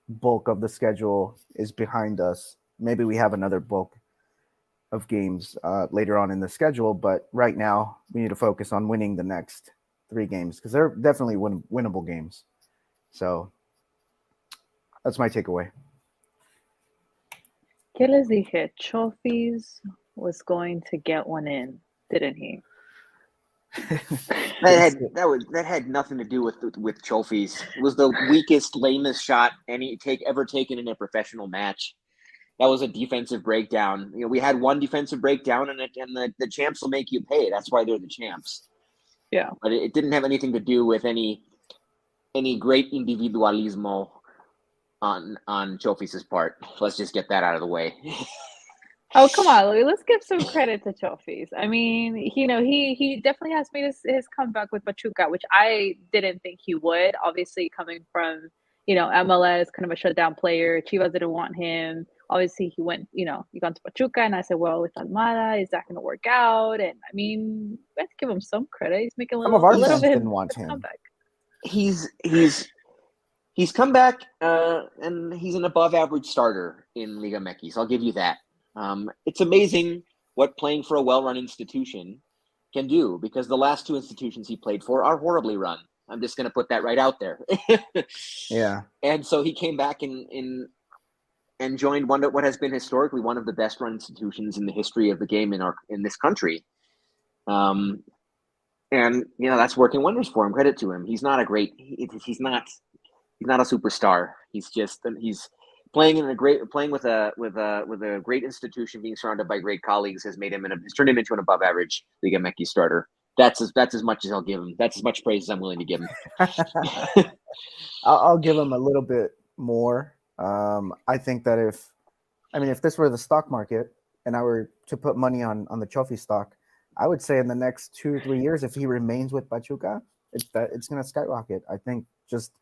bulk of the schedule is behind us. Maybe we have another bulk of games later on in the schedule, but right now we need to focus on winning the next 3 games because they're definitely winnable games. So that's my takeaway. ¿Qué les dije? Chofis was going to get one in, didn't he? Yes. That had nothing to do with trophies. It was the weakest, lamest shot ever taken in a professional match. That was a defensive breakdown. We had one defensive breakdown, and the champs will make you pay. That's why they're the champs. Yeah. But it didn't have anything to do with any great individualismo on Chofis' part. Let's just get that out of the way. Oh, come on, Louis. Let's give some credit to Chofis. I mean, he definitely has made his comeback with Pachuca, which I didn't think he would. Obviously, coming from, MLS, kind of a shutdown player. Chivas didn't want him. Obviously, he gone to Pachuca, and I said, well, with Almada, is that going to work out? And I mean, we have to give him some credit. He's making Some of our a little fans bit didn't want of him. comeback. He's come back, and he's an above average starter in Liga MX. I'll give you that. It's amazing what playing for a well-run institution can do, because the last 2 institutions he played for are horribly run. I'm just going to put that right out there. Yeah. And so he came back and joined what has been historically one of the best run institutions in the history of the game in this country. And that's working wonders for him. Credit to him. He's not a superstar. He's playing with a great institution, being surrounded by great colleagues has turned him into an above average Liga MX starter. That's as much as I'll give him. That's as much praise as I'm willing to give him. I'll give him a little bit more. I think that if this were the stock market and I were to put money on the trophy stock, I would say in the next 2 or 3 years, if he remains with Pachuca, it's going to skyrocket. I think just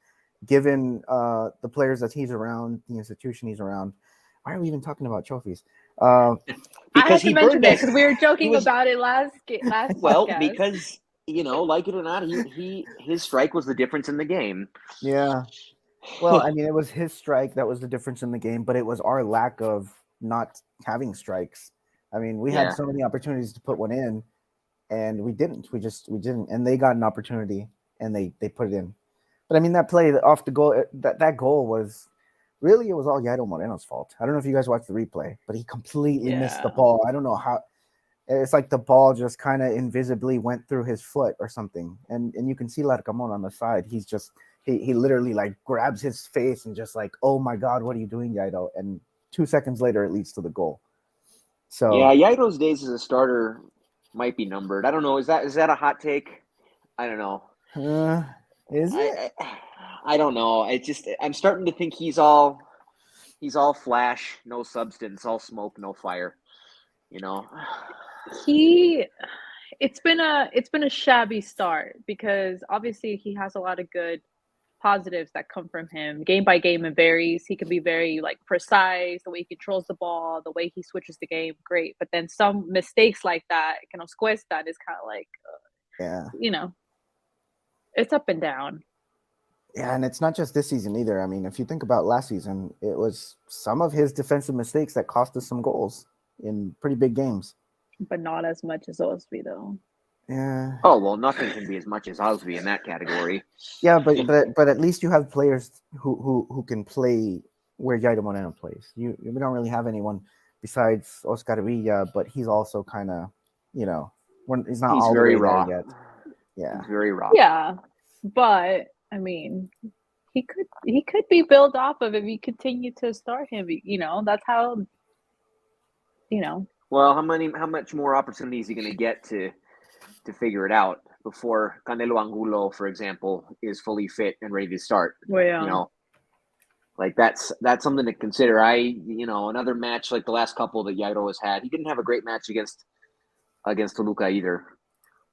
given the players that he's around, the institution he's around. Why are we even talking about trophies? I had to mention that because we were joking about it last well, podcast. because like it or not, his strike was the difference in the game. Yeah. Well, I mean, it was his strike that was the difference in the game, but it was our lack of not having strikes. I mean, we had so many opportunities to put one in, and we didn't. We didn't, and they got an opportunity, and they put it in. But I mean, that play off the goal, that goal was really, it was all Yairo Moreno's fault. I don't know if you guys watched the replay, but he completely missed the ball. I don't know how. It's like the ball just kind of invisibly went through his foot or something, and you can see Larcamon on the side. He's just he literally like grabs his face and just like, oh my God, what are you doing, Yairo? And 2 seconds later, it leads to the goal. So yeah, Yairo's days as a starter might be numbered. I don't know. Is that a hot take? I don't know. Is it? I don't know. I'm starting to think he's all flash, no substance, all smoke, no fire. It's been a shabby start because obviously he has a lot of good positives that come from him. Game by game, it varies. He can be very precise, the way he controls the ball, the way he switches the game, great. But then some mistakes like that, that is kind of like, it's up and down. Yeah, and it's not just this season either. I mean, if you think about last season, it was some of his defensive mistakes that cost us some goals in pretty big games. But not as much as Osby, though. Yeah. Oh, well, nothing can be as much as Osby in that category. Yeah, but at least you have players who can play where Jairo Moreno plays. We don't really have anyone besides Oscar Villa, but he's also kind of, he's not all the way raw there yet. Yeah. He's very raw. Yeah, but I mean, he could be built off of if you continue to start him. That's how. Well, how much more opportunity is he going to get to figure it out before Canelo Angulo, for example, is fully fit and ready to start? Well, yeah. That's something to consider. Another match like the last couple that Jairo has had, he didn't have a great match against Toluca either.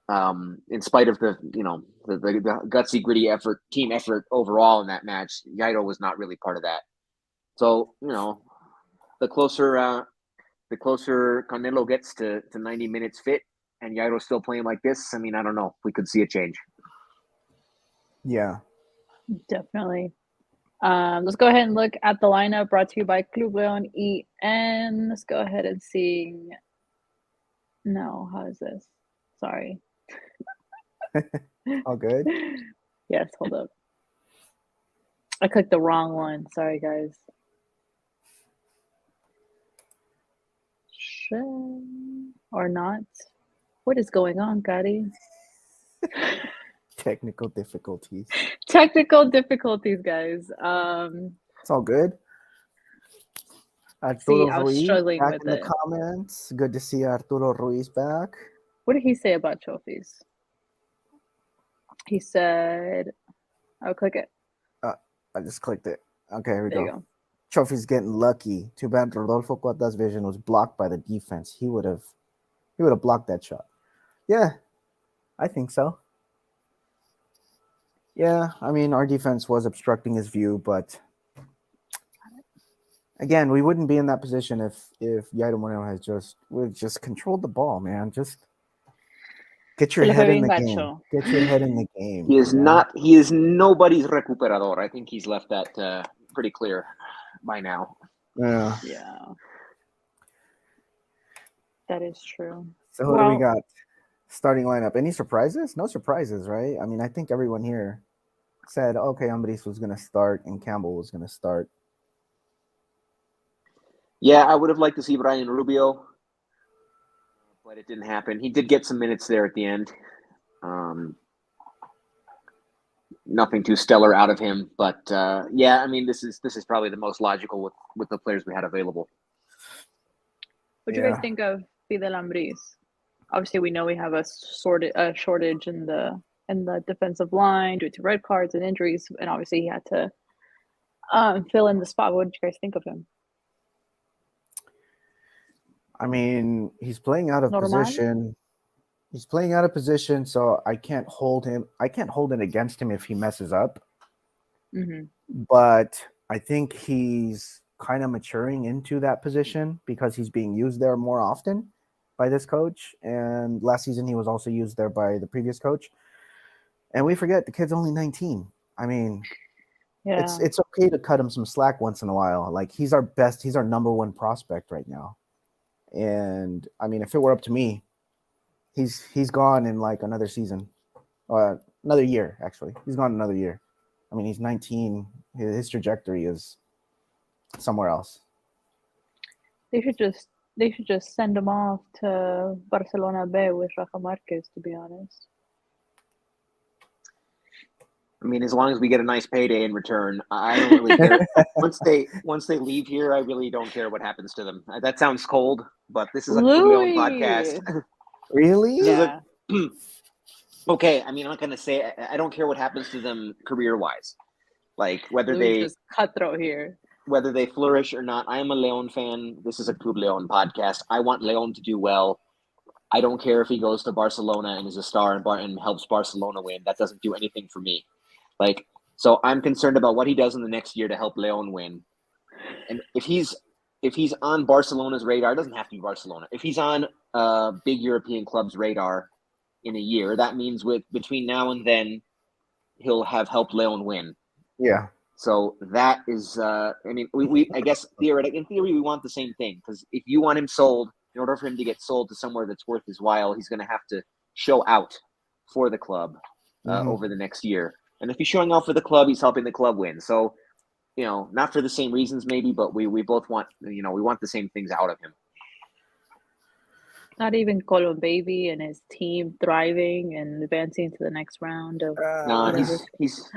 In spite of the gutsy, gritty team effort overall in that match, Jairo was not really part of that. So, the closer Canelo gets to 90 minutes fit and Jairo's still playing like this, I mean, I don't know. We could see a change. Yeah. Definitely. Let's go ahead and look at the lineup brought to you by Club Leon EN. Let's go ahead and see. No, how is this? Sorry. All good. Yes, hold up. I clicked the wrong one. Sorry, guys. Sure. Or not. What is going on, Gotti? Technical difficulties. Technical difficulties, guys. It's all good. See, Arturo I was Ruiz struggling back with in the it. comments. Good to see Arturo Ruiz back. What did he say about trophies? He said, "I'll click it." I just clicked it. Okay, here we There you go. go. Trophy's getting lucky. Too bad Rodolfo Cuata's vision was blocked by the defense. He would have blocked that shot. Yeah, I think so. Yeah, I mean our defense was obstructing his view, but again, we wouldn't be in that position if Jairo Moreno has just controlled the ball, man. Just get your Se le head fue in bien the game. gacho. Get your head in the game. He is you know? not. He is nobody's recuperador. I think he's left that pretty clear by now. Yeah. Yeah, that is true. So who do we got? Starting lineup. Any surprises? No surprises, right? I mean, I think everyone here said, okay, Ambris was going to start and Campbell was going to start. Yeah, I would have liked to see Brian Rubio, but it didn't happen. He did get some minutes there at the end. Nothing too stellar out of him, but yeah, I mean, this is probably the most logical with the players we had available. What do you guys think of Fidel Ambris? Obviously, we know we have a shortage in the defensive line due to red cards and injuries, and obviously he had to fill in the spot. What did you guys think of him? I mean, he's playing out of position. He's playing out of position, so I can't hold him. I can't hold it against him if he messes up. Mm-hmm. But I think he's kind of maturing into that position because he's being used there more often by this coach. And last season, he was also used there by the previous coach. And we forget the kid's only 19. I mean, it's okay to cut him some slack once in a while. Like he's our number one prospect right now. And I mean, if it were up to me, he's gone in like another season, another year. Actually, he's gone another year. I mean, he's 19. His trajectory is somewhere else. They should just send him off to Barcelona B with Rafa Marquez. To be honest, I mean, as long as we get a nice payday in return, I don't really care. once they leave here, I really don't care what happens to them. That sounds cold, but this is a Leon podcast. Really? Yeah. Okay, I mean, I'm not gonna say I don't care what happens to them career-wise, like whether Louis they just cutthroat here, whether they flourish or not. I am a Leon fan. This is a Club Leon podcast. I want Leon to do well. I don't care if he goes to Barcelona and is a star and helps Barcelona win. That doesn't do anything for me. Like, so I'm concerned about what he does in the next year to help Leon win. And if he's on Barcelona's radar, it doesn't have to be Barcelona. If he's on big European club's radar in a year, that means between now and then, he'll have helped Leon win. Yeah. So that is, I mean, we I guess in theory, we want the same thing, because if you want him sold, in order for him to get sold to somewhere that's worth his while, he's going to have to show out for the club over the next year. And if he's showing out for the club, he's helping the club win. So, you know, not for the same reasons maybe, but we both want, you know, we want the same things out of him. Not even Colon Baby and his team thriving and advancing to the next round of. No, he's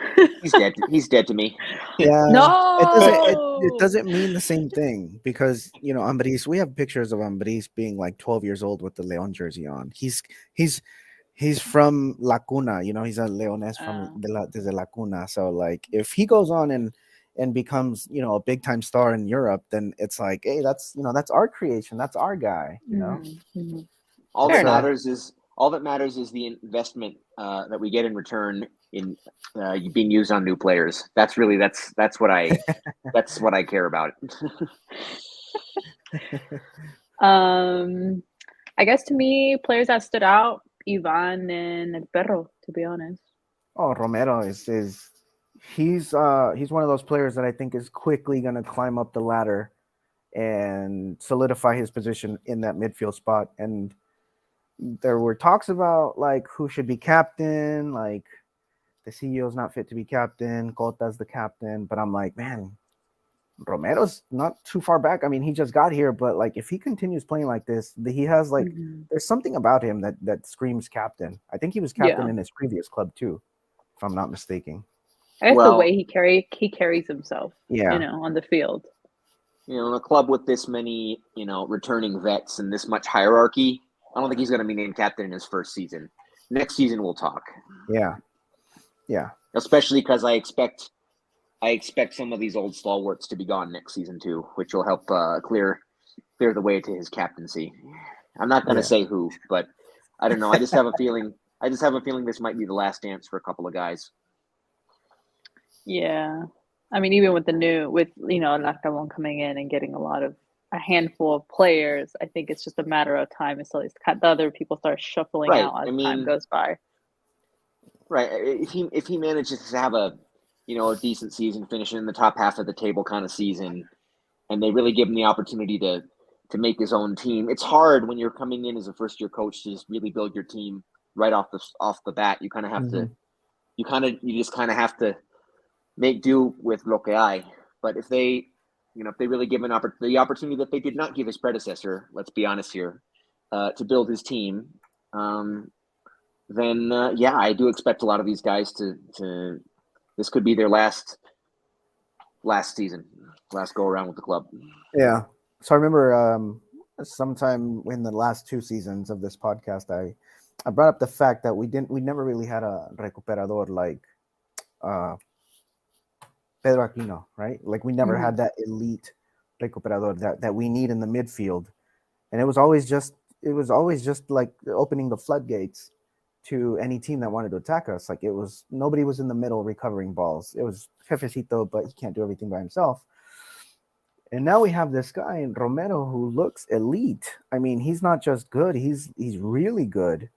dead. He's dead to me. Yeah. No, it doesn't mean the same thing because you know Ambris. We have pictures of Ambris being like 12 years old with the Leon jersey on. He's from La Cuna. You know, he's a Leones from desde La Cuna. So like, if he goes on and becomes, you know, a big time star in Europe, then it's like, hey, that's our creation, that's our guy, you know. Mm-hmm. All that matters is the investment that we get in return in being used on new players. That's what I that's what I care about. I guess to me, players that stood out, Ivan and El Perro, to be honest. Oh, Romero he's one of those players that I think is quickly going to climb up the ladder and solidify his position in that midfield spot. And there were talks about like who should be captain, like the CEO's not fit to be captain, Cota's the captain, but I'm like, man, Romero's not too far back. I mean, he just got here, but like if he continues playing like this, he has like there's something about him that screams captain. I think he was captain in his previous club too, if I'm not mistaken. I guess the way he carries himself, on the field. In a club with this many, returning vets and this much hierarchy, I don't think he's going to be named captain in his first season. Next season, we'll talk. Yeah. Especially because I expect some of these old stalwarts to be gone next season too, which will help clear the way to his captaincy. I'm not going to say who, but I don't know. I just have a feeling. This might be the last dance for a couple of guys. Yeah. I mean, even with Lactamon coming in and getting a handful of players, I think it's just a matter of time until the other people start shuffling out as time goes by. Right. If he manages to have a decent season, finishing in the top half of the table kind of season, and they really give him the opportunity to make his own team. It's hard when you're coming in as a first year coach to just really build your team right off the bat. You kind of have to, you just kind of have to make do with lo que hay. But if they really give the opportunity that they did not give his predecessor, let's be honest here, to build his team, then I do expect a lot of these guys to this could be their last season, last go around with the club. Yeah. So I remember sometime in the last 2 seasons of this podcast, I brought up the fact that we never really had a recuperador like Pedro Aquino, right? Like we never had that elite recuperador that we need in the midfield, and it was always just like opening the floodgates to any team that wanted to attack us. Like nobody was in the middle recovering balls. It was Jefecito, but he can't do everything by himself. And now we have this guy in Romero who looks elite. I mean, he's not just good, he's really good.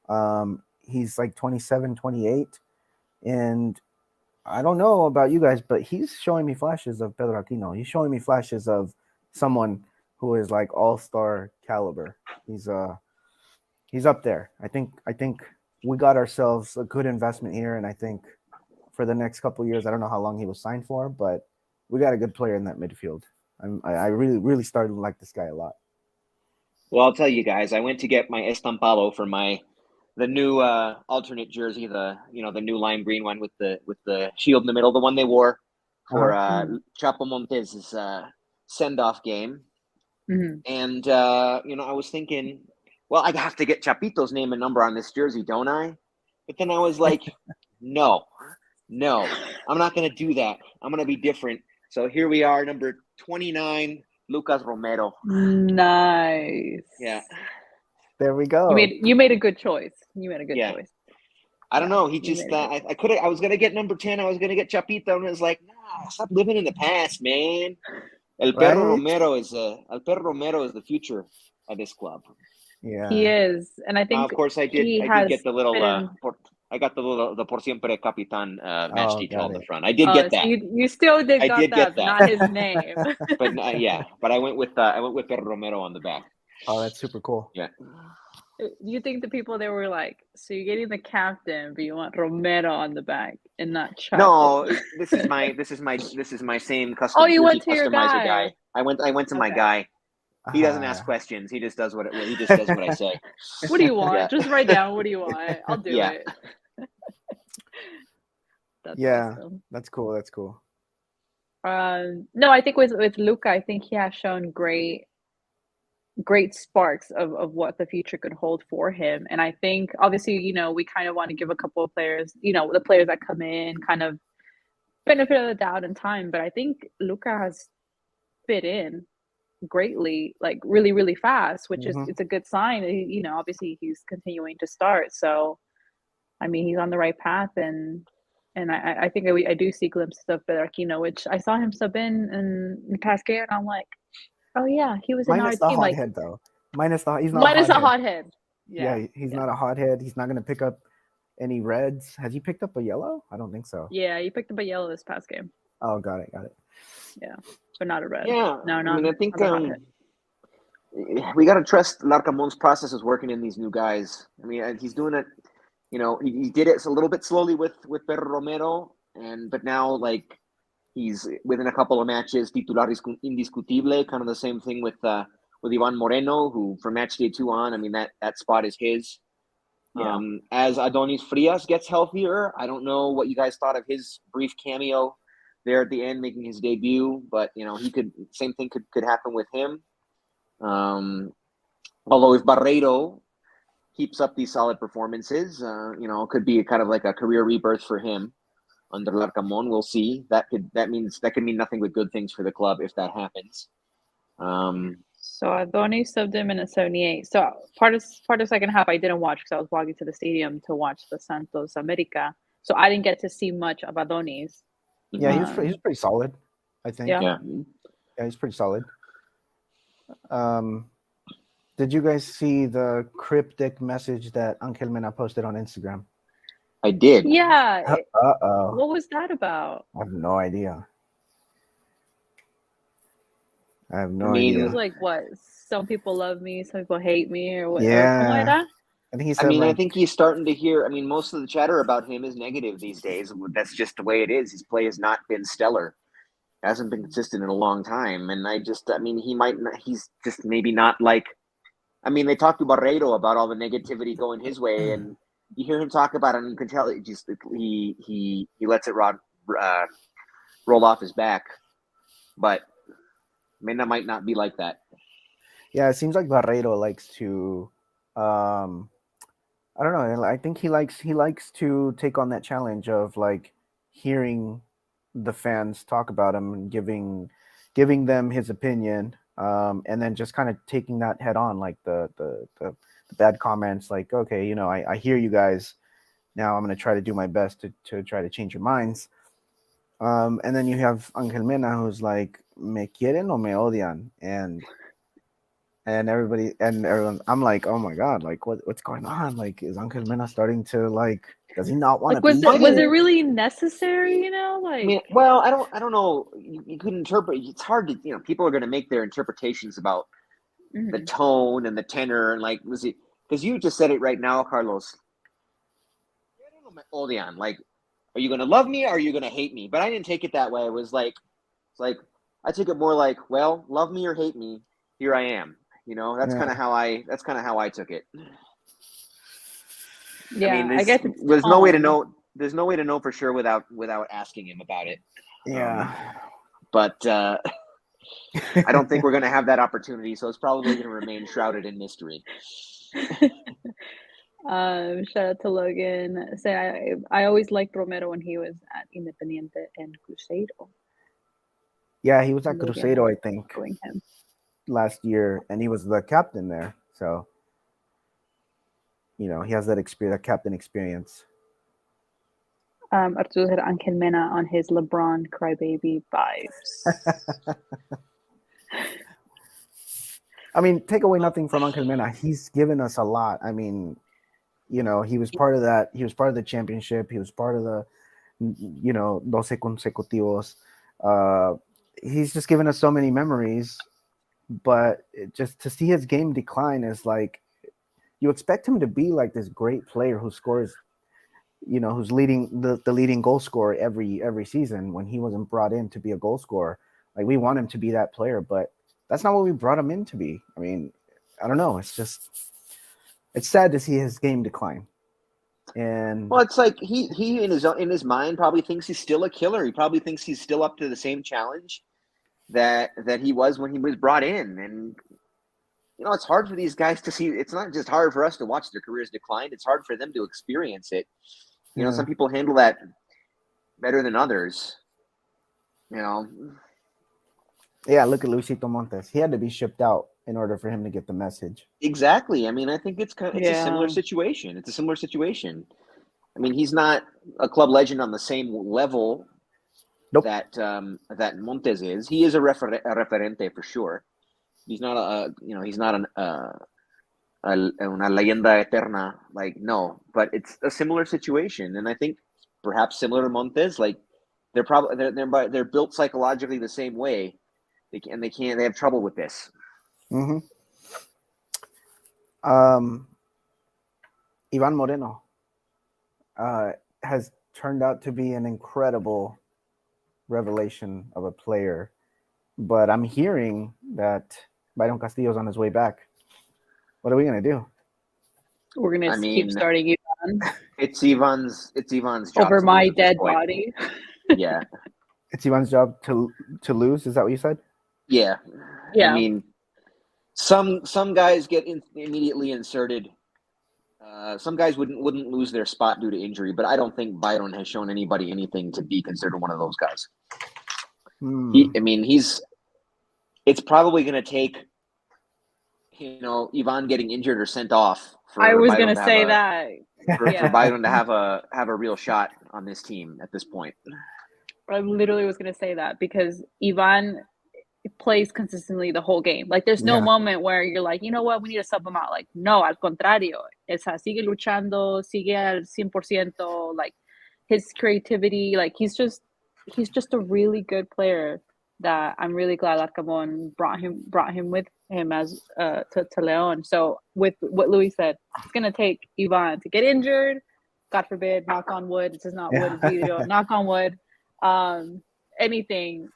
He's like 27, 28. And I don't know about you guys, but he's showing me flashes of Pedro Aquino. He's showing me flashes of someone who is like all-star caliber. He's up there. I think we got ourselves a good investment here, and I think for the next couple of years, I don't know how long he was signed for, but we got a good player in that midfield. I really, really started to like this guy a lot. Well, I'll tell you guys, I went to get my estampado for the new alternate jersey, the new lime green one with the shield in the middle, the one they wore for Chapo Montez's send-off game. And I was thinking, well, I have to get Chapito's name and number on this jersey, don't I? But then I was like, no, I'm not going to do that. I'm going to be different. So here we are, number 29, Lucas Romero. Nice. Yeah. There we go. You made a good choice. Choice. I don't know. He just I was going to get number 10. I was going to get Chapito, and it was like, nah, stop living in the past, man. El Perro Romero is the future of this club. Yeah, he is, and I think of course I did get the little I got the Por Siempre Capitan match detail on the front. I did get that. You still did get that, but not his name. But I went with Perro Romero on the back. Oh, that's super cool. Yeah. Do you think the people there were like, so you're getting the captain, but you want Romero on the back and not Chapo? No, this is my same custom. Oh, you went to customizer your guy. I went to my guy. He doesn't ask questions. He just does what I say. What do you want? Yeah. Just write down. What do you want? I'll do it. That's awesome. That's cool. That's cool. No, I think with Luca, I think he has shown great sparks of what the future could hold for him. And I think obviously, we kind of want to give a couple of players, the players that come in kind of benefit of the doubt in time. But I think Luca has fit in greatly, like really, really fast, which is it's a good sign. Obviously he's continuing to start. So, I mean, he's on the right path, and I think I do see glimpses of Pedro Aquino, which I saw him sub in the past game, and I'm like, oh yeah, he was in our team. Hothead, though. He's not minus a hothead. Yeah, he's not a hothead. He's not going to pick up any reds? Has he picked up a yellow? I don't think so. Yeah, you picked up a yellow this past game. Oh, got it. Yeah, but not a red. Yeah, No, I mean, I think not a hot hit. we got to trust Larcamon's process is working in these new guys. I mean, he's doing it. You know, he did it a little bit slowly with Pedro Romero, but now like he's within a couple of matches titular indiscutible. Kind of the same thing with Ivan Moreno, who from match day 2 on, I mean that spot is his. Yeah. As Adonis Frias gets healthier, I don't know what you guys thought of his brief cameo there at the end, making his debut, but you know same thing could happen with him. Although if Barreiro keeps up these solid performances, you know, it could be kind of like a career rebirth for him under Larcamon. We'll see. That could mean nothing but good things for the club if that happens. So Adonis subbed him in a 78. So part of second half I didn't watch because I was walking to the stadium to watch the Santos America. So I didn't get to see much of Adonis. Yeah, he was pretty solid, I think. Yeah. Yeah, he's pretty solid. Did you guys see the cryptic message that Angel Mena posted on Instagram? I did. Yeah. Uh-oh. What was that about? I have no idea. I It was like, what? Some people love me, some people hate me, or what? Yeah. I think he said, I think he's starting to hear. I mean, most of the chatter about him is negative these days. That's just the way it is. His play has not been stellar. Hasn't been consistent in a long time. And he's just maybe not like, I mean, they talked to Barreiro about all the negativity going his way, and you hear him talk about it, and you can tell he lets it roll off his back. But Mena might not be like that. Yeah, it seems like Barreiro likes to, I don't know. I think he likes to take on that challenge of like hearing the fans talk about him and giving them his opinion, and then just kind of taking that head on, like the bad comments. Like, okay, you know, I hear you guys. Now I'm going to try to do my best to try to change your minds. And then you have Angel Mena, who's like, "Me quieren o me odian," and everyone, I'm like, oh my god, like what's going on? Like, is Angel Mena starting to like? Does he not want to like, be? Was it really necessary? You know, like. I mean, well, I don't know. You could interpret. It's hard to, you know, people are going to make their interpretations about the tone and the tenor, and like, was it because you just said it right now, Carlos? Odian, like, are you going to love me or are you going to hate me? But I didn't take it that way. It was like, I took it more like, well, love me or hate me, here I am. You know, that's kind of how I took it. Yeah, I mean, I guess there's no way to know. There's no way to know for sure without asking him about it. Yeah. But I don't think we're going to have that opportunity, so it's probably going to remain shrouded in mystery. Shout out to Logan. Say I always liked Romero when he was at Independiente and Cruzeiro. Yeah, he was at Cruzeiro, I think, him last year, and he was the captain there. So, you know, he has that captain experience. Arturo had Angel Mena on his LeBron crybaby vibes. I mean, take away nothing from Angel Mena. He's given us a lot. I mean, you know, he was part of that. He was part of the championship. He was part of the, you know, 12 consecutivos. He's just given us so many memories, but just to see his game decline is like, you expect him to be like this great player who scores, you know, who's leading the leading goal scorer every season when he wasn't brought in to be a goal scorer. Like, we want him to be that player, but that's not what we brought him in to be. I mean, I don't know. It's sad to see his game decline. And well, it's like he in his mind probably thinks he's still a killer. He probably thinks he's still up to the same challenge that he was when he was brought in. And you know, it's hard for these guys to see. It's not just hard for us to watch their careers decline. It's hard for them to experience it. You know, some people handle that better than others. You know. Yeah, look at Luisito Montes. He had to be shipped out in order for him to get the message. Exactly. I mean, I think it's a similar situation. It's a similar situation. I mean, he's not a club legend on the same level that Montes is. He is a referente for sure. He's not he's not una leyenda eterna. Like, no, but it's a similar situation, and I think perhaps similar to Montes. Like, they're built psychologically the same way. They have trouble with this. Mm-hmm. Ivan Moreno has turned out to be an incredible revelation of a player, but I'm hearing that Byron Castillo's on his way back. What are we gonna do? We're gonna keep starting Ivan. It's Ivan's job over my dead body. Yeah, it's Ivan's job to lose. Is that what you said? Yeah. Yeah. I mean, some guys get immediately inserted. Some guys wouldn't lose their spot due to injury, but I don't think Byron has shown anybody anything to be considered one of those guys. It's probably going to take, Ivan getting injured or sent off. I was going to say that. For Byron to have a real shot on this team at this point. I literally was going to say that because Ivan plays consistently the whole game. Like, there's no moment where you're like, you know what, we need to sub him out. Like, no, al contrario. Sigue luchando, sigue al 100%. Like, his creativity, like, he's just a really good player that I'm really glad Arcamon brought him with him as to Leon. So with what Louis said, it's gonna take Ivan to get injured. God forbid, knock on wood. This is not wood, it's video. Knock on wood. Anything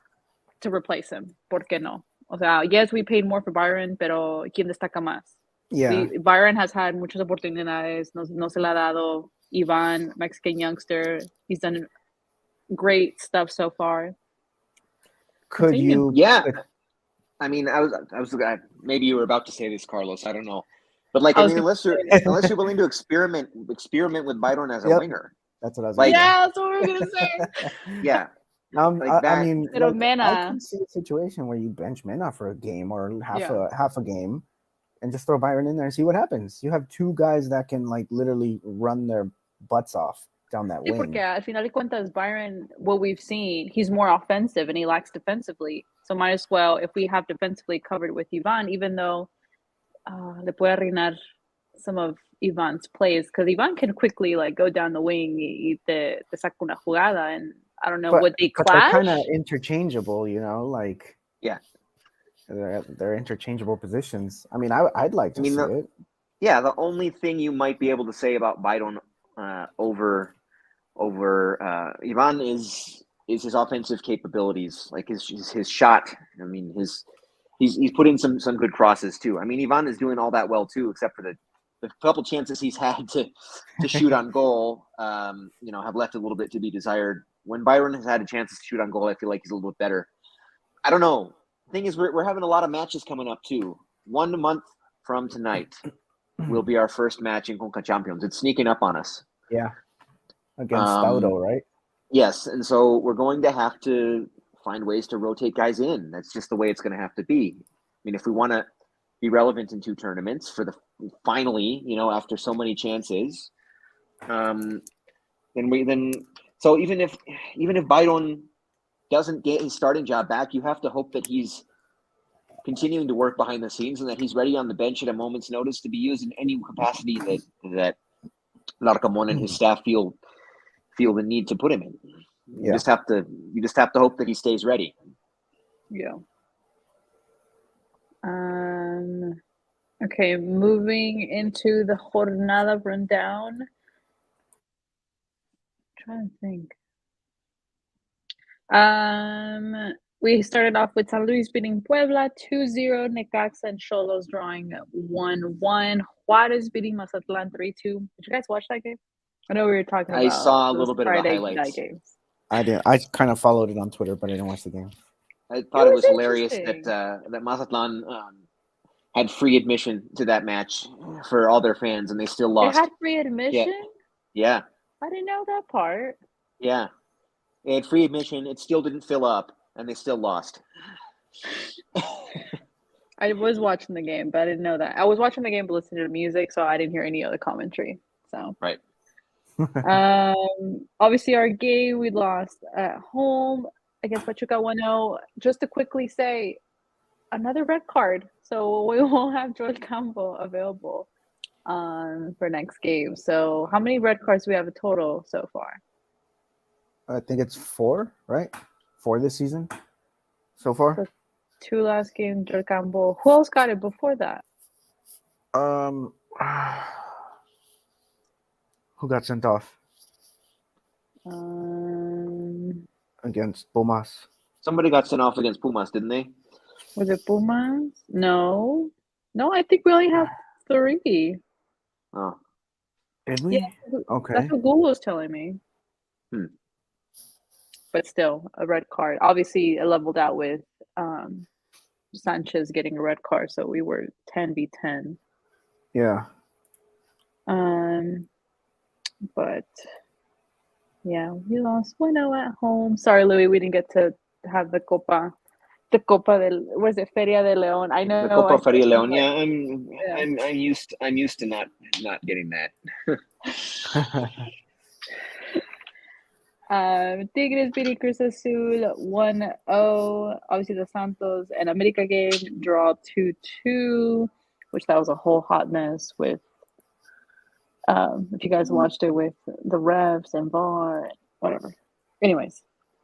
to replace him. ¿Por qué no? O sea, yes, we paid more for Byron, pero ¿quién destaca más? Yeah. Byron has had muchas oportunidades. No se la ha dado. Ivan, Mexican youngster, he's done great stuff so far. Could you? Yeah. I mean, I was maybe you were about to say this, Carlos. I don't know, but like, unless you're willing to experiment with Byron as a winger. That's what I was like. Yeah, that's what we were gonna say. Yeah. I mean, Mena. I can see a situation where you bench Mena for a game or half a game, and just throw Byron in there and see what happens. You have two guys that can like literally run their butts off down that wing. Porque al final de cuentas, Byron, what we've seen, he's more offensive and he lacks defensively. So might as well, if we have defensively covered with Ivan, even though le puede arruinar some of Ivan's plays, because Ivan can quickly like go down the wing y te saca una jugada, and I don't know, would they clash? They're kind of interchangeable, like they're interchangeable positions. I mean, I'd like to see it. Yeah, the only thing you might be able to say about Byron over Ivan is his offensive capabilities, like his shot. I mean, he's put in some good crosses too. I mean, Ivan is doing all that well too, except for the couple chances he's had to shoot on goal. Have left a little bit to be desired. When Byron has had a chance to shoot on goal, I feel like he's a little bit better. I don't know. The thing is, we're having a lot of matches coming up too. 1 month from tonight will be our first match in Conca Champions. It's sneaking up on us. Yeah. Against Staudo, right? Yes, and so we're going to have to find ways to rotate guys in. That's just the way it's going to have to be. I mean, if we want to be relevant in 2 tournaments for finally, after so many chances, so even if Byron doesn't get his starting job back, you have to hope that he's continuing to work behind the scenes and that he's ready on the bench at a moment's notice to be used in any capacity that Larcamon and his staff feel the need to put him in. You just have to hope that he stays ready. Yeah. Okay, moving into the jornada rundown. I'm trying to think. We started off with San Luis beating Puebla 2-0, Necaxa and Xolos drawing 1-1, Juarez beating Mazatlan 3-2. Did you guys watch that game? I know we were talking about. I saw a little bit Friday of the highlights. Games. I did. I kind of followed it on Twitter, but I didn't watch the game. I thought it was hilarious that Mazatlan had free admission to that match for all their fans, and they still lost. They had free admission? Yeah. I didn't know that part. Yeah. They had free admission. It still didn't fill up, and they still lost. I was watching the game, but I didn't know that. I was watching the game but listening to music, so I didn't hear any other commentary. So right. Obviously, our game, we lost at home against Pachuca 1-0. Just to quickly say, another red card. So we won't have George Campbell available for next game. So how many red cards do we have a total so far? I think it's 4, right? 4 this season so far. So 2 last games, George Campbell. Who else got it before that? Who got sent off against Pumas? Somebody got sent off against Pumas, didn't they? Was it Pumas? No, I think we only have 3. Oh, Did we? Yeah, Okay. that's what Google was telling me. But still, a red card. Obviously, it leveled out with Sanchez getting a red card, so we were 10v10. Yeah. But yeah, we lost 1-0 at home. Sorry, Louis, we didn't get to have the Copa del, was it Feria de León? I know the Copa Feria León. Like, Yeah, I'm used to not getting that. Tigres beating Cruz Azul 1-0. Obviously, the Santos and America game draw 2-2, which that was a whole hot mess with. If you guys watched it with the refs and VAR, whatever. Anyways,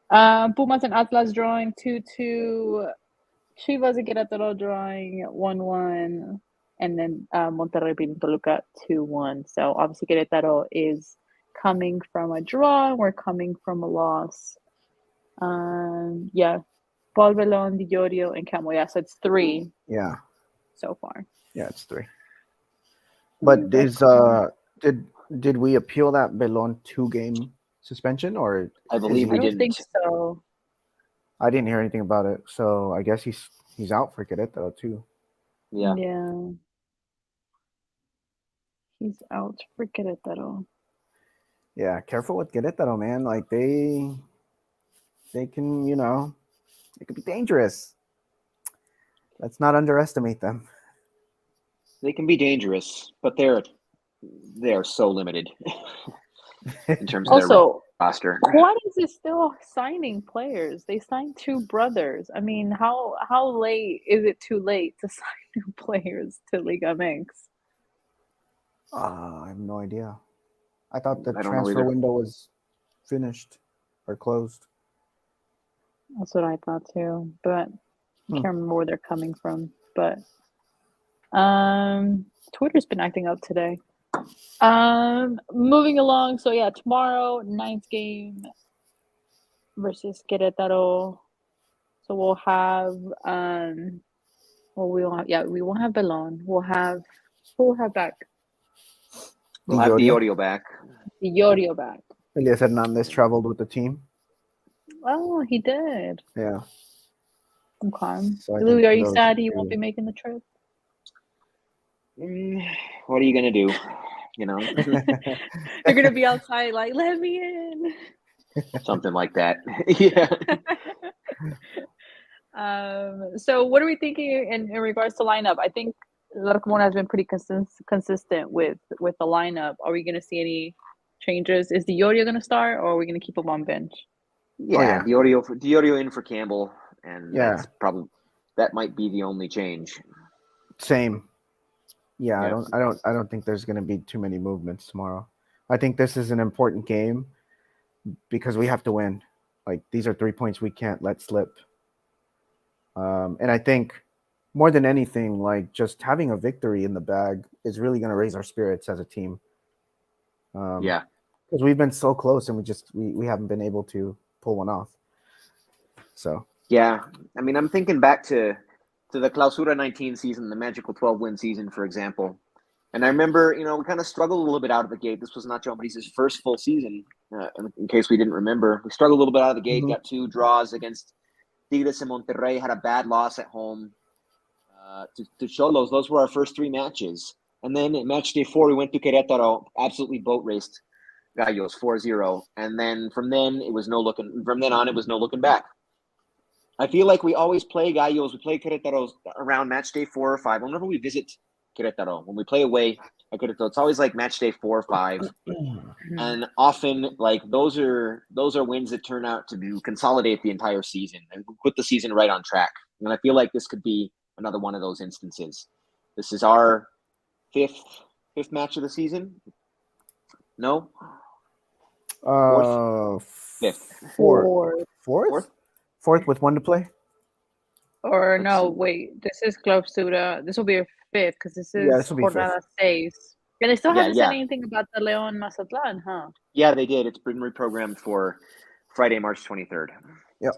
Pumas and Atlas drawing 2-2. Chivas and Queretaro drawing 1-1. And then Monterrey beating Toluca 2-1. So obviously Queretaro is coming from a draw. We're coming from a loss. Yeah. Paul Belon, Di Iorio, and Camo. Yeah, so it's 3. Yeah. So far. Yeah, it's 3. But did we appeal that Belon 2-game suspension, or I believe we I don't didn't. think so. I didn't hear anything about it, so I guess he's out for Querétaro too. Yeah. He's out for Querétaro. Yeah, careful with Querétaro, man. Like they can, they could be dangerous. Let's not underestimate them. They can be dangerous, but they're so limited in terms of their roster. Juarez is still signing players. They signed 2 brothers. I mean, how late is it too late to sign new players to Liga MX? I have no idea. I thought the transfer window was finished or closed. That's what I thought too, but I can't remember where they're coming from. But Twitter's been acting up today. Moving along. So yeah, tomorrow, 9th game versus Querétaro. So we'll have we won't have Belon. We'll have back. We'll have Di Iorio back. Di Iorio back. Elias Hernandez traveled with the team. Oh, he did. Yeah. Okay. So Louis, are you sad he won't be making the trip? What are you gonna do? You're gonna be outside like, let me in. Something like that. Yeah. So what are we thinking in regards to lineup? I think Larcamón has been pretty consistent with the lineup. Are we gonna see any changes? Is Di Iorio gonna start, or are we gonna keep him on bench? Yeah, Di Iorio in for Campbell, and yeah, that might be the only change. Same. Yeah, I don't think there's going to be too many movements tomorrow. I think this is an important game because we have to win. Like, these are 3 points we can't let slip. And I think more than anything, like, just having a victory in the bag is really going to raise our spirits as a team. Because we've been so close and we haven't been able to pull one off. So yeah, I mean, I'm thinking back to the Clausura 19 season, the magical 12-win season, for example. And I remember, we kind of struggled a little bit out of the gate. This was Nacho Amoriz's first full season, in case we didn't remember. We struggled a little bit out of the gate, got 2 draws against Tigres and Monterrey, had a bad loss at home to Xolos. Those were our first 3 matches. And then at match day 4, we went to Querétaro, absolutely boat raced Gallos 4-0. And then from then on, it was no looking back. I feel like we always play Gallos. We play Querétaro around match day 4 or 5. Whenever we visit Querétaro, when we play away at Querétaro, it's always like match day 4 or 5. And often, like, those are wins that turn out to consolidate the entire season and put the season right on track. And I feel like this could be another one of those instances. This is our fifth match of the season. No, fifth, fourth with one to play. Or no, wait. This is Clausura. This will be your fifth because this is Jornada 6. And they still haven't said anything about the León Mazatlán, huh? Yeah, they did. It's been reprogrammed for Friday, March 23rd. Yep,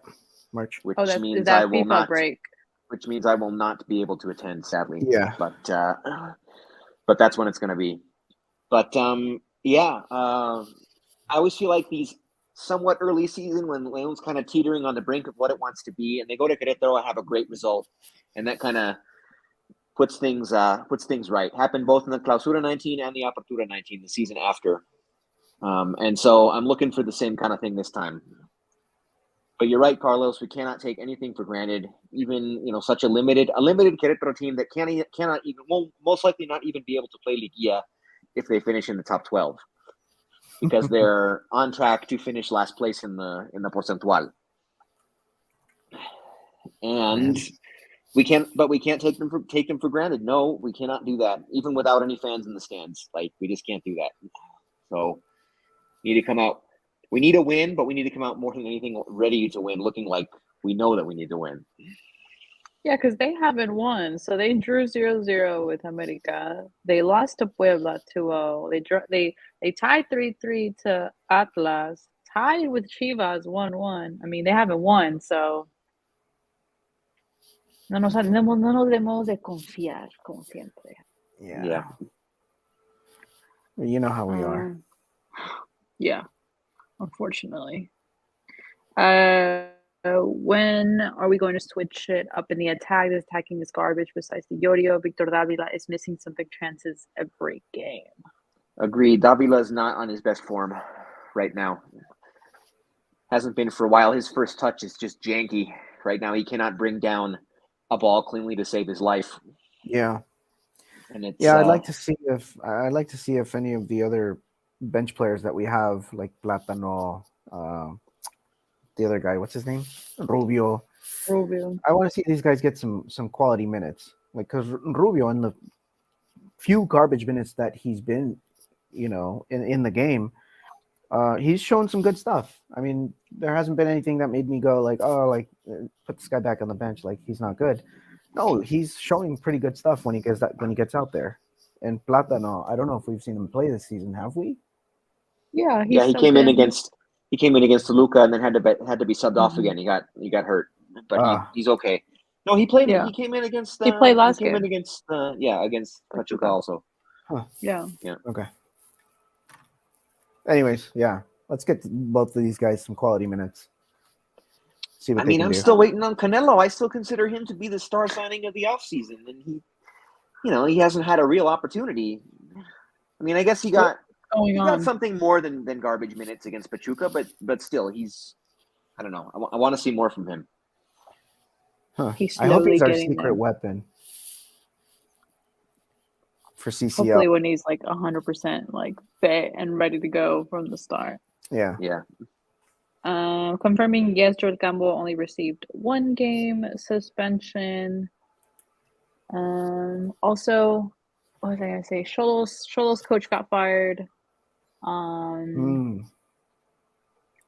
March. Which means I will not. Break. Which means I will not be able to attend, sadly. Yeah. But that's when it's going to be. But I always feel like these somewhat early season when Leon's kind of teetering on the brink of what it wants to be, and they go to Queretaro and have a great result, and that kind of puts things right. Happened both in the Clausura 19 and the Apertura 19, the season after. And so I'm looking for the same kind of thing this time. But you're right, Carlos. We cannot take anything for granted. Even such a limited Querétaro team that cannot even, will most likely not even be able to play Liguilla if they finish in the top 12, because they're on track to finish last place in the Porcentual. And we can't take them for granted. No, we cannot do that, even without any fans in the stands. Like, we just can't do that. So we need to come out. We need a win, but we need to come out more than anything ready to win, looking like we know that we need to win. Yeah, because they haven't won. So they drew 0-0 with America. They lost to Puebla 2-0. They tied 3-3 to Atlas. Tied with Chivas 1-1. I mean, they haven't won, so no nos debemos de confiar, como siempre. Yeah. You know how we are. Yeah. Unfortunately. When are we going to switch it up in the attack? This attacking is garbage. Besides the Yorio, Victor Davila is missing some big chances every game. Agreed. Davila is not on his best form right now. Hasn't been for a while. His first touch is just janky. Right now, he cannot bring down a ball cleanly to save his life. Yeah. And it's, I'd like to see if any of the other bench players that we have, like Platano, the other guy, what's his name? Rubio. I want to see these guys get some quality minutes. Like, because Rubio, in the few garbage minutes that he's been, in the game, he's shown some good stuff. I mean, there hasn't been anything that made me go like, put this guy back on the bench, like he's not good. No, he's showing pretty good stuff when he gets out there. And Platano, I don't know if we've seen him play this season, have we? Yeah, he came in against Toluca and then had to be subbed off again. He got hurt, but he's okay. No, he played. Yeah. He came in against. He played last game. He came in against. Against Pachuca also. Huh. Yeah. Okay. Anyways, let's get both of these guys some quality minutes. See what I'm still waiting on Canelo. I still consider him to be the star signing of the offseason, and he hasn't had a real opportunity. I mean, I guess he got something more than garbage minutes against Pachuca, but still, he's, I don't know. I want to see more from him. Huh. I hope he's our secret weapon for CCL. Hopefully when he's like 100% like fit and ready to go from the start. Yeah. Confirming, yes, Jordan Campbell only received 1 game suspension. Also, what was I gonna say? Xolos coach got fired.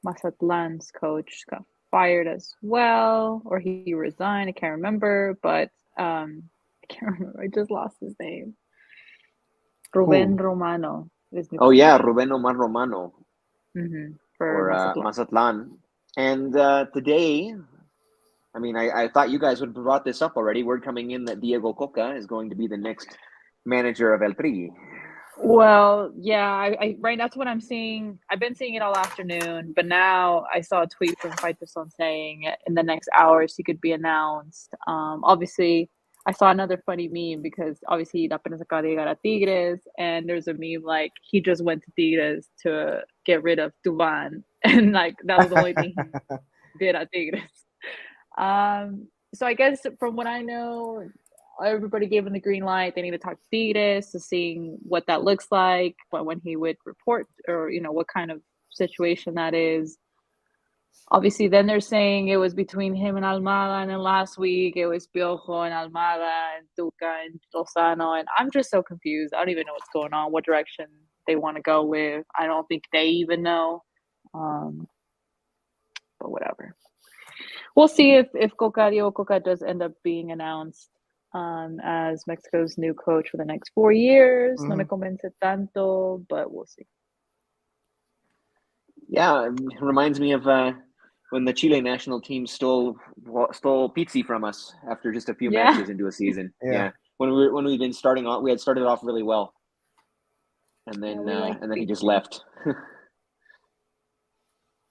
Mazatlan's coach got fired as well, or he resigned. I can't remember, but I can't remember. I just lost his name. Ruben Romano. Ruben Omar Romano. Mm-hmm. For Mazatlan. And today, I mean, I thought you guys would have brought this up already. Word coming in that Diego Coca is going to be the next manager of El Tri. Well, yeah, right. That's what I'm seeing. I've been seeing it all afternoon, but now I saw a tweet from Faitelson saying in the next hours he could be announced. Obviously, I saw another funny meme because obviously apenas acaba de llegar a Tigres, and there's a meme like he just went to Tigres to get rid of Duvan, and like that was the only thing he did at Tigres. So I guess from what I know, everybody gave him the green light. They need to talk to Tigres to seeing what that looks like, when he would report, or what kind of situation that is. Obviously, then they're saying it was between him and Almada, and then last week it was Piojo and Almada and Tuca and Lozano, and I'm just so confused. I don't even know what's going on, what direction they want to go with. I don't think they even know, but whatever. We'll see if Diego Coca does end up being announced as Mexico's new coach for the next 4 years. No me convence tanto, but we'll see. Yeah, it reminds me of when the Chile national team stole pizza from us after just a few matches into a season. Yeah. When we've been starting off, we had started off really well, and then he just left.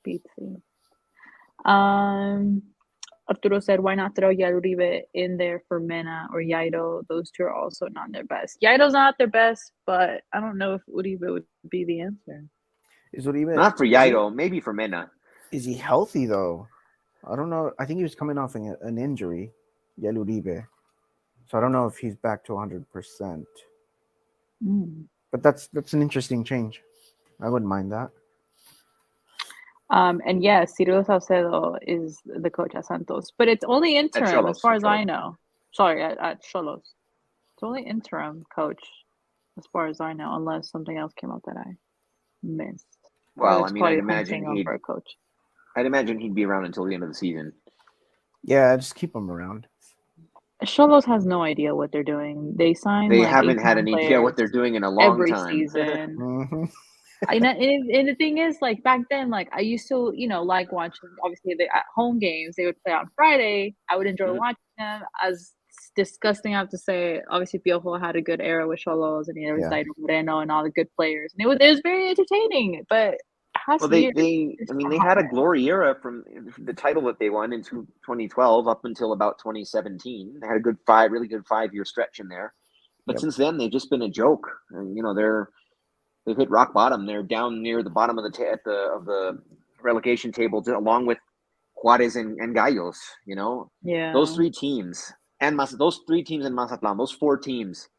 Pizza. Arturo said, why not throw Uribe in there for Mena or Jairo? Those two are also not their best. Jairo's not their best, but I don't know if Uribe would be the answer. Is Uribe not for Jairo, maybe for Mena? Is he healthy though? I don't know. I think he was coming off an injury, Uribe. So I don't know if he's back to 100%. But that's an interesting change. I wouldn't mind that. And yes, Ciro Salcedo is the coach at Santos, but it's only interim as far as I know. Sorry, at Xolos. It's only interim coach as far as I know, unless something else came up that I missed. Well, I'd imagine he'd be around until the end of the season. Yeah, just keep him around. Xolos has no idea what they're doing. They haven't had an idea what they're doing in a long time. Every season. And the thing is, like, back then, like, I used to, like watching, obviously, at home games. They would play on Friday. I would enjoy watching them. As disgusting I have to say, obviously, Piojo had a good era with Xolos, and there was Dairo Moreno and all the good players. And it was very entertaining, but they had a glory era from the title that they won in 2012 up until about 2017. They had a really good 5-year stretch in there. But since then, they've just been a joke. And, they've hit rock bottom. They're down near the bottom of the relegation table, along with Juarez and Gallos. Those three teams and those 3 teams in Mazatlán, those 4 teams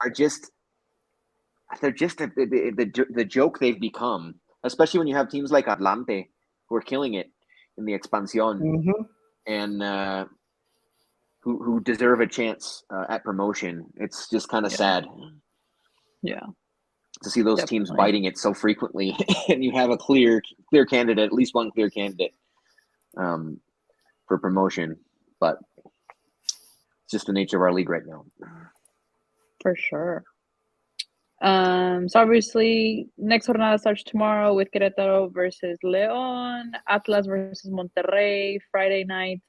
are just the joke they've become. Especially when you have teams like Atlante who are killing it in the Expansión and who deserve a chance at promotion. It's just kind of sad. Yeah. To see those teams biting it so frequently, and you have a clear candidate, at least one clear candidate for promotion. But it's just the nature of our league right now. For sure. So obviously, next jornada starts tomorrow with Queretaro versus León, Atlas versus Monterrey, Friday night.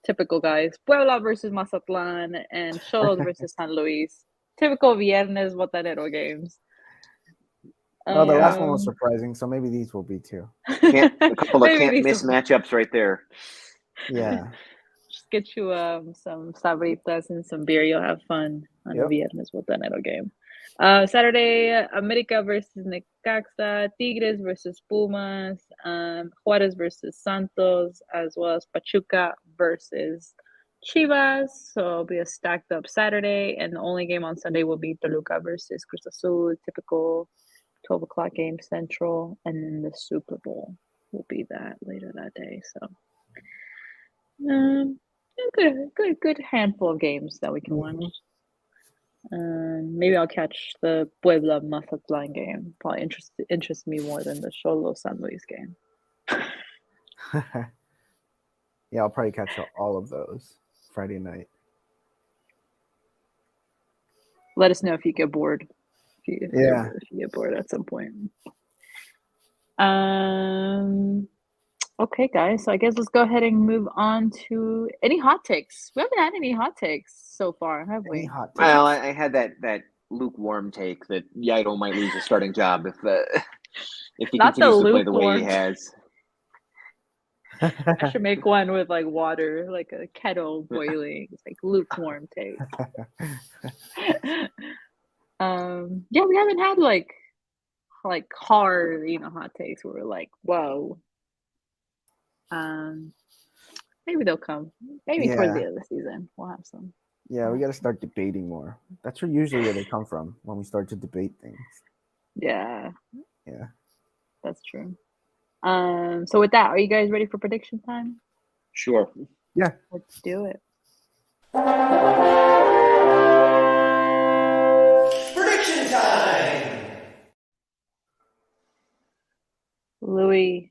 Typical, guys. Puebla versus Mazatlán, and Xolos versus San Luis. Typical viernes botanero games. Oh, the last one was surprising, so maybe these will be too. A couple of can't miss matchups right there. Yeah. Just get you some sabritas and some beer. You'll have fun on a viernes botanero game. Saturday, America versus Necaxa, Tigres versus Pumas, Juarez versus Santos, as well as Pachuca versus Chivas. So it'll be a stacked up Saturday, and the only game on Sunday will be Toluca versus Cruz Azul, typical 12 o'clock game Central, and then the Super Bowl will be that later that day. So, good handful of games that we can watch. Maybe I'll catch the Puebla Mazatlán game. Probably interests me more than the Xolos San Luis game. Yeah, I'll probably catch all of those Friday night. Let us know if you get bored. If you get bored at some point. Okay, guys. So I guess let's go ahead and move on to any hot takes. We haven't had any hot takes so far, have we? Well, I had that lukewarm take that Jairo might lose his starting job if he continues to play the way he has. I should make one with like water, like a kettle boiling. It's like lukewarm take. Yeah, we haven't had like hard, hot takes where we're like, whoa. Maybe they'll come. Maybe towards the end of the season we'll have some. Yeah, we got to start debating more. That's usually where they come from, when we start to debate things. Yeah. Yeah. That's true. So with that, are you guys ready for prediction time? Sure. Yeah. Let's do it. Prediction time! Louis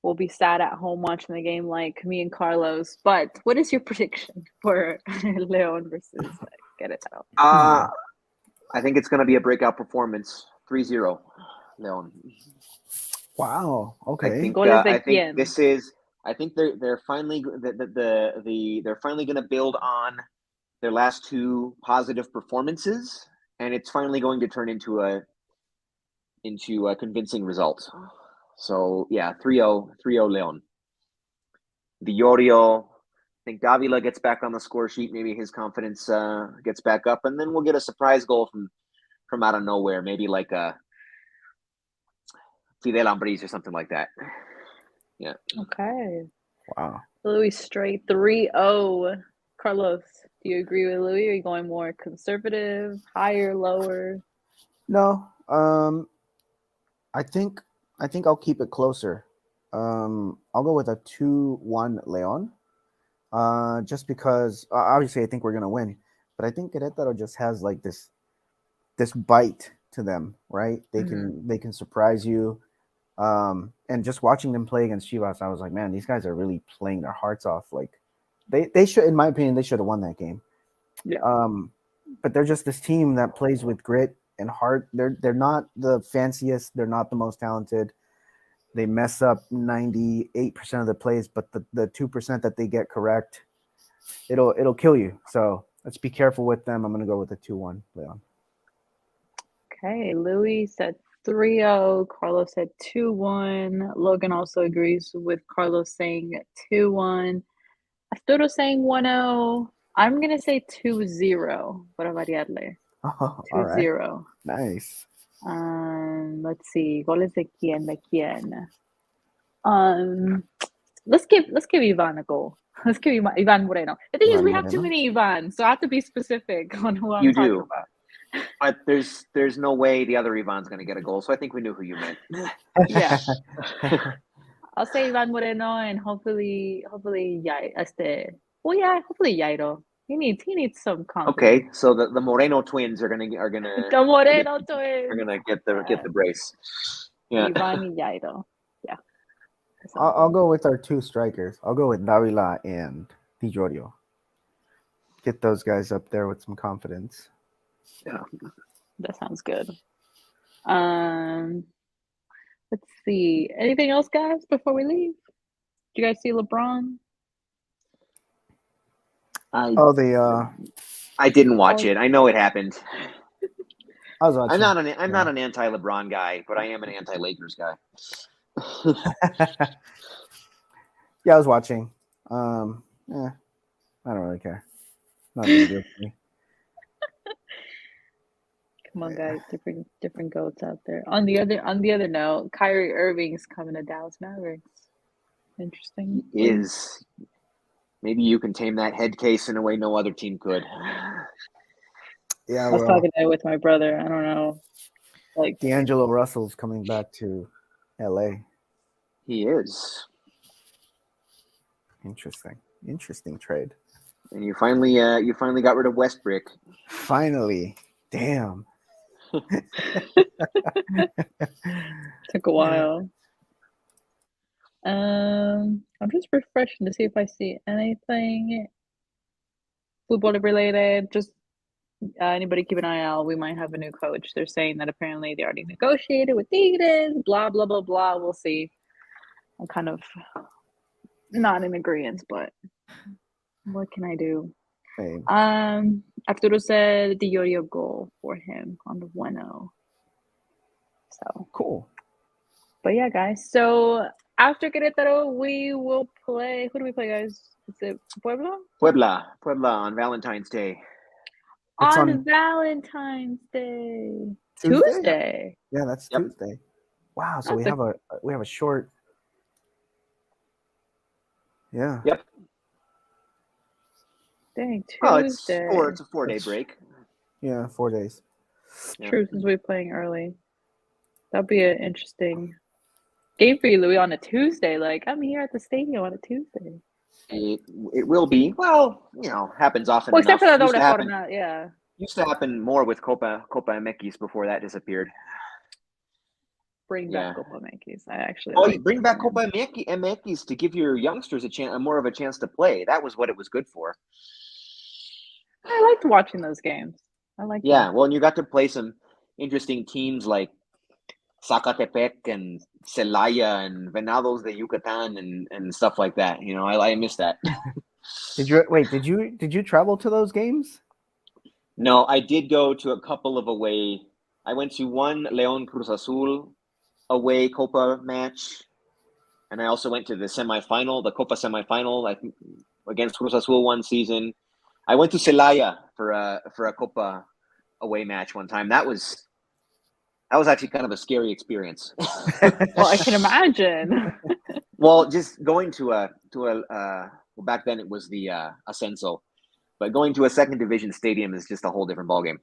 will be sad at home watching the game like me and Carlos. But what is your prediction for Leon versus Queretaro? I think it's going to be a breakout performance. 3-0, Leon. Wow. Okay. I think this is. I think they're finally they're finally going to build on their last two positive performances, and it's finally going to turn into a convincing result. So yeah, 3-0 Leon. Diorio, I think Davila gets back on the score sheet. Maybe his confidence gets back up, and then we'll get a surprise goal from out of nowhere. Maybe like a Fidel Ambris or something like that. Yeah. Okay. Wow. Louis straight 3-0. Carlos, do you agree with Louis? Are you going more conservative, higher, lower? No. I think I'll keep it closer. I'll go with a 2-1 Leon. Just because obviously I think we're gonna win, but I think Querétaro just has like this bite to them, right? They can surprise you. And just watching them play against Chivas, I was like, man, these guys are really playing their hearts off. Like they should, in my opinion, they should have won that game. Yeah. But they're just this team that plays with grit and heart. They're not the fanciest, they're not the most talented. They mess up 98% of the plays, but the 2% that they get correct, it'll kill you. So let's be careful with them. I'm gonna go with a 2-1, Leon. Okay, Louis said 3-0. Carlos said 2-1. Logan also agrees with Carlos saying 2-1. Arturo saying 1-0. I'm gonna say 2-0 para variarle. Oh, 2-0. all right. Nice. Let's see. Goles de quién? De quién? Let's give Ivan a goal. Let's give Ivan Moreno. The thing is, we have too many Ivan, so I have to be specific on who I'm talking about. But there's no way the other Ivan's going to get a goal, so I think we knew who you meant. Yeah. I'll say Ivan Moreno and hopefully hopefully Jairo. He needs some confidence. Okay, so the Moreno twins are gonna the Moreno twins are gonna get the brace. Yeah. Ivan and Jairo. Yeah. I'll go with our two strikers. I'll go with Davila and Di. Get those guys up there with some confidence. Yeah, that sounds good. Let's see. Anything else, guys, before we leave? Did you guys see LeBron? I didn't watch it. I know it happened. I was watching. I'm not an anti-LeBron guy, but I am an anti-Lakers guy. Yeah, I was watching. I don't really care. Not a big deal for me. Come on, guys. Different goats out there. On the other note, Kyrie Irving's coming to Dallas Mavericks. Interesting. Is maybe you can tame that head case in a way no other team could. Yeah, I was talking to it with my brother. I don't know. Like D'Angelo Russell's coming back to LA. He is. Interesting trade. And you finally got rid of Westbrook. Finally. Damn. Took a while. I'm just refreshing to see if I see anything football related. Just anybody keep an eye out. We might have a new coach. They're saying that apparently they already negotiated with Tigres. Blah blah blah blah. We'll see. I'm kind of not in agreement, but what can I do? Same. Arturo said the Yorio goal for him on the 1-0. So cool. But yeah, guys. So after Querétaro, we will play. Who do we play, guys? Is it Puebla? Puebla on Valentine's Day. On Valentine's Day. Tuesday. Yeah, that's Tuesday. Wow. So we have a short. Yeah. Yep. Dang, Tuesday. Oh, it's a 4-day break. Yeah, 4 days. True, since we're playing early. That'll be an interesting game for you, Louis, on a Tuesday. Like, I'm here at the stadium on a Tuesday. It will be. Well, happens often Well, enough. except for the Used doble to happen, jornada, yeah. used to happen more with Copa MX before that disappeared. Bring back Yeah. Copa MX. I actually Oh, like you bring that, back man. Copa MX to give your youngsters more of a chance to play. That was what it was good for. I liked watching those games. I like Yeah, them. well, and you got to play some interesting teams like Zacatepec and Celaya and Venados de Yucatan and stuff like that. I miss that. Did you travel to those games? No, I did go to a couple of away. I went to one León Cruz Azul away Copa match, and I also went to the Copa semifinal, I think, against Cruz Azul one season. I went to Celaya for a Copa away match one time. That was actually kind of a scary experience. Well, I can imagine. Well, just going to well, back then it was the Ascenso, but going to a second division stadium is just a whole different ballgame.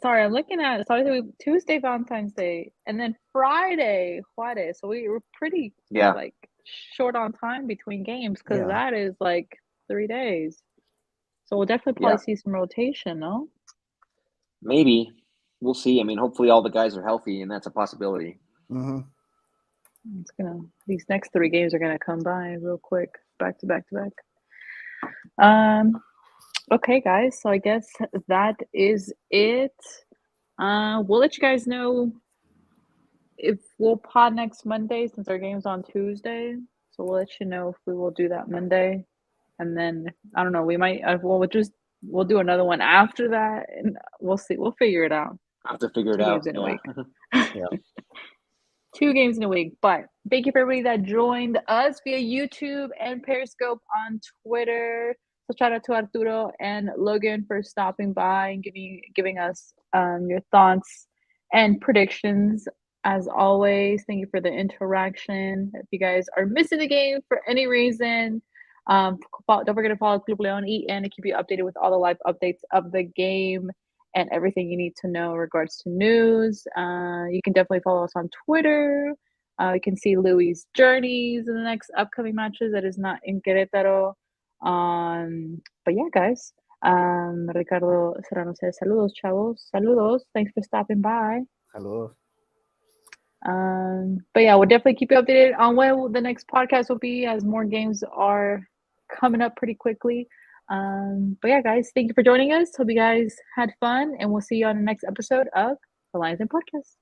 Sorry, I'm looking at Tuesday, Valentine's Day, and then Friday, Juarez. So we were pretty like short on time between games because that is like 3 days. So we'll definitely probably see some rotation, no? Maybe. We'll see. I mean, hopefully all the guys are healthy, and that's a possibility. Mm-hmm. These next 3 games are gonna come by real quick, back to back to back. Okay, guys. So I guess that is it. We'll let you guys know if we'll pod next Monday since our game's on Tuesday. So we'll let you know if we will do that Monday, and then I don't know. We might. We'll do another one after that, and we'll see. We'll figure it out. I have to figure it 2 out. games in a week. Yeah. 2 games in a week. But thank you for everybody that joined us via YouTube and Periscope on Twitter. So shout out to Arturo and Logan for stopping by and giving us your thoughts and predictions. As always, thank you for the interaction. If you guys are missing the game for any reason, don't forget to follow Club Leon EN to keep you updated with all the live updates of the game and everything you need to know in regards to news. You can definitely follow us on Twitter. You can see Louis' journeys in the next upcoming matches that is not in Querétaro. But yeah, guys. Ricardo Serrano says, saludos, chavos. Saludos. Thanks for stopping by. Hello. But yeah, we'll definitely keep you updated on when the next podcast will be as more games are coming up pretty quickly. But yeah, guys, thank you for joining us. Hope you guys had fun, and we'll see you on the next episode of the Lions Den Podcast.